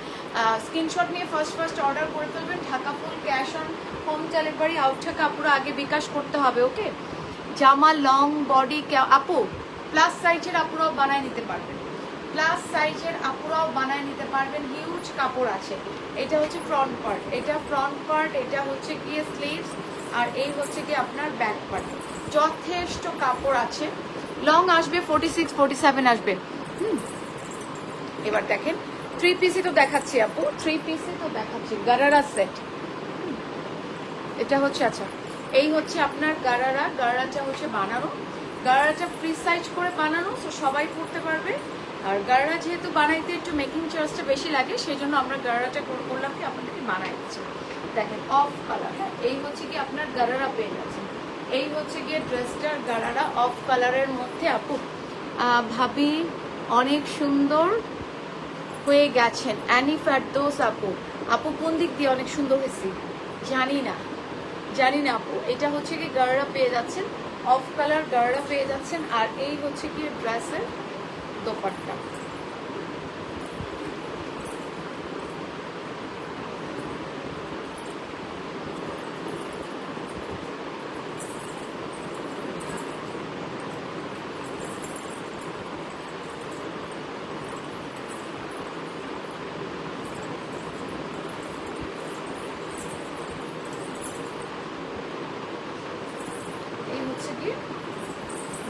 স্ক্রিনশট নিয়ে ফার্স্ট অর্ডার করে ফেলবেন। Dhaka full cash on home delivery, out টাকা আপুরা আগে বিকাশ করতে হবে, ওকে। জামা লং বডি আপু প্লাস সাইজের আপুরাও বানায় নিতে পারবেন, প্লাস সাইজের আপুরাও বানায় নিতে পারবেন, হিউজ কাপড় আছে। এটা হচ্ছে ফ্রন্ট পার্ট, এটা ফ্রন্ট পার্ট, এটা হচ্ছে গিয়ে স্লিভস, আর এই হচ্ছে গিয়ে আপনার ব্যাক পার্ট, যথেষ্ট কাপড় আছে। লং আসবে 46 47 আসবে। এবার দেখেন থ্রি পিসই তো দেখাচ্ছি আপু, থ্রি পিসই তো দেখাচ্ছি, গারারা সেট। এটা হচ্ছে, আচ্ছা এই হচ্ছে আপনার গারারা, গারারাটা হচ্ছে বানানো, গারারাটা ফ্রি সাইজ করে বানানো, তো সবাই পরতে পারবে। আর গারারা যেহেতু বানাইতে একটু মেকিং চার্জটা বেশি লাগে, সেই জন্য আমরা গারারাটা করলাম কি আপনাদেরকে বানাই দিচ্ছি। দেখেন অফ কালার, হ্যাঁ এই হচ্ছে কি আপনার গারারা পেয়ে যাচ্ছেন, এই হচ্ছে গিয়ে ড্রেসটার গাড়ারা অফ কালারের মধ্যে। আপু ভাবি অনেক সুন্দর হয়ে গেছেন। অ্যানি ফেরদৌস আপু, আপু কোন দিক দিয়ে অনেক সুন্দর হয়েছি জানি না, জানি না আপু। এটা হচ্ছে কি গাড়া পেয়ে যাচ্ছেন, অফ কালার গাড়া পেয়ে যাচ্ছেন। আর এই হচ্ছে কি ড্রেসের দোপাট্টা।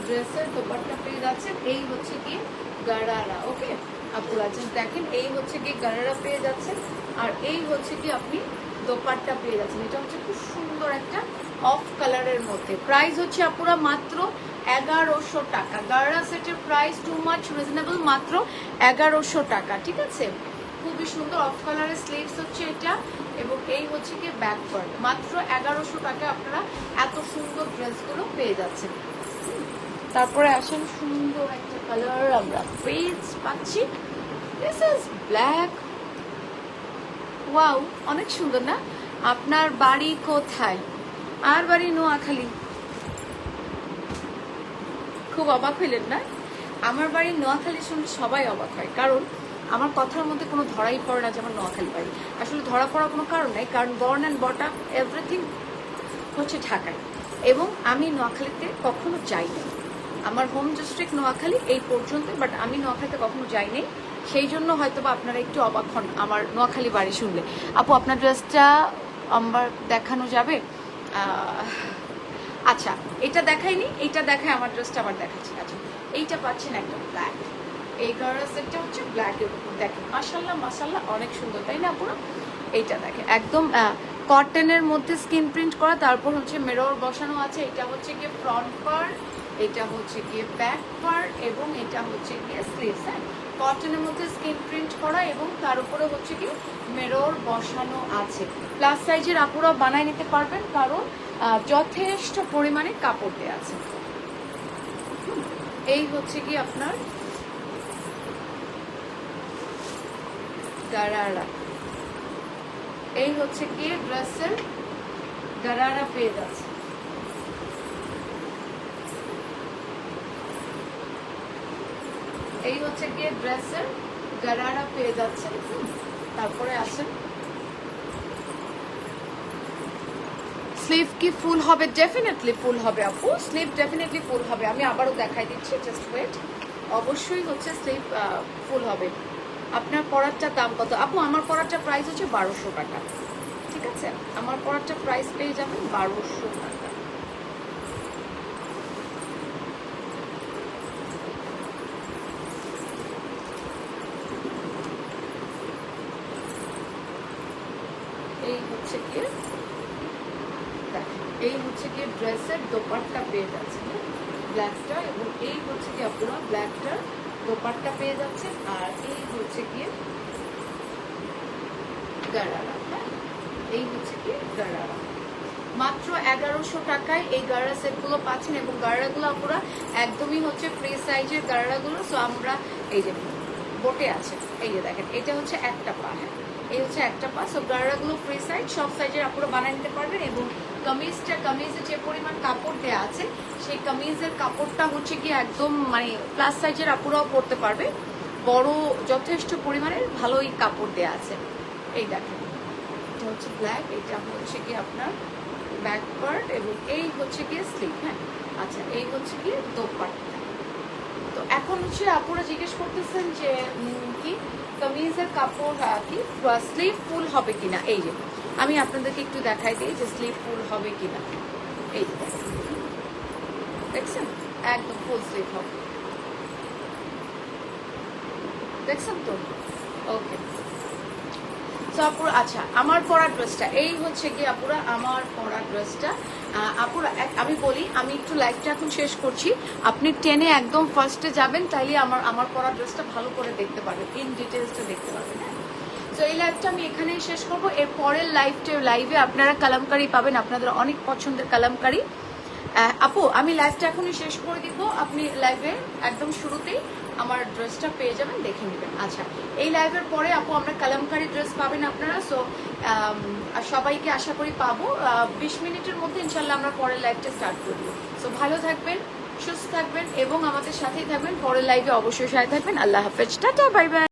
ড্রেসের দোপাট্টা পেয়ে যাচ্ছেন, এই হচ্ছে কি গারারা। ওকে আপুরা দেখেন, এই হচ্ছে কি গারারা পেয়ে যাচ্ছেন, আর এই হচ্ছে কি আপনি দোপাট্টা পেয়ে যাচ্ছেন। এটা হচ্ছে খুব সুন্দর একটা অফ কালারের মধ্যে। প্রাইস হচ্ছে আপুরা মাত্র 1100 টাকা। গারারা সেটের প্রাইস টু মাচ রিজনেবল, মাত্র 1100 টাকা। ঠিক আছে, খুবই সুন্দর অফ কালারের স্লিভস হচ্ছে এটা, এবং এই হচ্ছে কি ব্যাক পার্ট। মাত্র 1100 টাকা আপনারা এত সুন্দর ড্রেসগুলো পেয়ে যাচ্ছেন। তারপরে আসেন সুন্দর একটা কালার আমরা পেজ পাচ্ছি, দিস ইজ ব্ল্যাক। ওয়াও, অনেক সুন্দর না? আপনার বাড়ি কোথায়? আর বাড়ি নোয়াখালী। খুব অবাক হইলেন না? আমার বাড়ি নোয়াখালী শুনলে সবাই অবাক হয়, কারণ আমার কথার মধ্যে কোনো ধরাই পড়ে না যে আমার নোয়াখালী বাড়ি। আসলে ধরা পড়ার কোনো কারণ নেই, কারণ born and brought up everything হচ্ছে ঢাকায়, এবং আমি নোয়াখালীতে কখনো যাইনি। আমার হোম ডিস্ট্রিক্ট নোয়াখালী এই পর্যন্ত, বাট আমি নোয়াখালীতে কখনো যাইনি। সেই জন্য হয়তো বা আপনারা একটু অবাক হন আমার নোয়াখালী বাড়ি শুনলে। আপু আপনার ড্রেসটা আমার দেখানো যাবে? আচ্ছা, এটা দেখাইনি, এইটা দেখায় আমার ড্রেসটা আবার দেখাচ্ছি। আচ্ছা, এইটা পাচ্ছেন একটা ব্ল্যাক, এই গার্লস সেটটা হচ্ছে ব্ল্যাকের উপর। দেখেন মাশাল্লাহ মাশাল্লাহ অনেক সুন্দর, তাই না পুরো? এইটা দেখেন একদম কটনের মধ্যে স্কিন প্রিন্ট করা, তারপর হচ্ছে মিরর বসানো আছে। এটা হচ্ছে গিয়ে ফ্রন্ট পার্ট, এটা হচ্ছে গিয়ে ব্যাক পার্ট, এবং এটা হচ্ছে গিয়ে স্লিভস। হ্যাঁ, কটনের মধ্যে স্কিন প্রিন্ট করা, এবং তার উপরে হচ্ছে কি মিরর বসানো আছে। প্লাস সাইজের আপুরা বানায় নিতে পারবেন, কারণ যথেষ্ট পরিমাণে কাপড় দেওয়া আছে। এই হচ্ছে কি আপনার গারারা, এই হচ্ছে কি ড্রেসের গারারা পেয়ে যাচ্ছে। এই হচ্ছে গিয়ে ড্রেসের গারারা পেয়ে যাচ্ছে। তারপরে আসেন, স্লিভ কি ফুল হবে? ডেফিনেটলি ফুল হবে আপু, স্লিভ ডেফিনেটলি ফুল হবে। আমি আবারও দেখাই দিচ্ছি, জাস্ট ওয়েট। অবশ্যই হচ্ছে স্লিভ ফুল হবে। আপনার পরারটার দাম কত আপু? আমার পরারটার প্রাইস হচ্ছে 1200 টাকা। ঠিক আছে, আমার পরারটার প্রাইস পেয়ে যাবেন 1200 টাকা। এই হচ্ছে কি, এই হচ্ছে কি ড্রেসের দোপাট্টা পেয়ে যাচ্ছে ব্ল্যাকটা, এবং এই হচ্ছে কি আপনারা ব্ল্যাকটার দোপাট্টা পেয়ে যাচ্ছেন। আর এই হচ্ছে গিয়ে গারারা। হ্যাঁ, এই হচ্ছে কি গারারা। মাত্র 1100 টাকায় এই গারারা সেটগুলো পাচ্ছেন, এবং গারারাগুলো আপনারা একদমই হচ্ছে ফ্রি সাইজের গারারাগুলো। সো আমরা এই যে বোটে আছে, এই যে দেখেন, এটা হচ্ছে একটা পা। হ্যাঁ, এই হচ্ছে একটা পা। সো গারারাগুলো ফ্রি সাইজ, সব সাইজের আপনারা বানিয়ে নিতে পারবেন। এবং কামিজে যে পরিমাণ কাপড় দেওয়া আছে, সেই কামিজের কাপড়টা হচ্ছে কি একদম মানে প্লাস সাইজের আপুরাও পরতে পারবে। বড় যথেষ্ট পরিমাণের ভালোই কাপড় দেওয়া আছে। এই দেখেন, এটা হচ্ছে ব্ল্যাক, এটা হচ্ছে কি আপনার ব্যাক পার্ট, এবং এই হচ্ছে কি স্লিভ। হ্যাঁ, আচ্ছা, এই হচ্ছে কি দোপাট্টা। তো এখন হচ্ছে আপুরা জিজ্ঞেস করতেছেন যে কি কামিজের কাপড় কি স্লিভ ফুল হবে কিনা। এই যে আমি আপনাদেরকে একটু দেখাই দিই যে স্লিভ ফুল হবে কিনা। এই দেখছেন, একদম ফুল স্লিভ হবে, দেখছেন তো? ওকে, আপুরা আচ্ছা, আমার পরা ড্রেসটা এই হচ্ছে কি আপুরা, আমার পরা ড্রেসটা আপুরা আমি বলি, আমি একটু লাইভটা এখন শেষ করছি, আপনি টেনে একদম ফার্স্টে যাবেন, তাইলে আমার পরা ড্রেসটা ভালো করে দেখতে পারবেন, ইন ডিটেলসটা দেখতে পারবেন। তো এই লাইভটা আমি এখানেই শেষ করবো। এর পরের লাইভে আপনারা কালামকারি পাবেন, আপনাদের অনেক পছন্দের কালামকারি। আপু আমি লাইভটা এখনই শেষ করে দিব, আপনি লাইভে একদম শুরুতেই আমার ড্রেসটা পেয়ে যাবেন, দেখে নেবেন। আচ্ছা, এই লাইভের পরে আপু আমরা কালামকারী ড্রেস পাবেন আপনারা। সো সবাইকে আশা করি পাবো 20 মিনিটের মধ্যে ইনশাল্লাহ আমরা পরের লাইভটা স্টার্ট করবো। সো ভালো থাকবেন, সুস্থ থাকবেন এবং আমাদের সাথেই থাকবেন, পরের লাইভে অবশ্যই সাথে থাকবেন। আল্লাহ হাফেজ, টাটা, বাই বাই।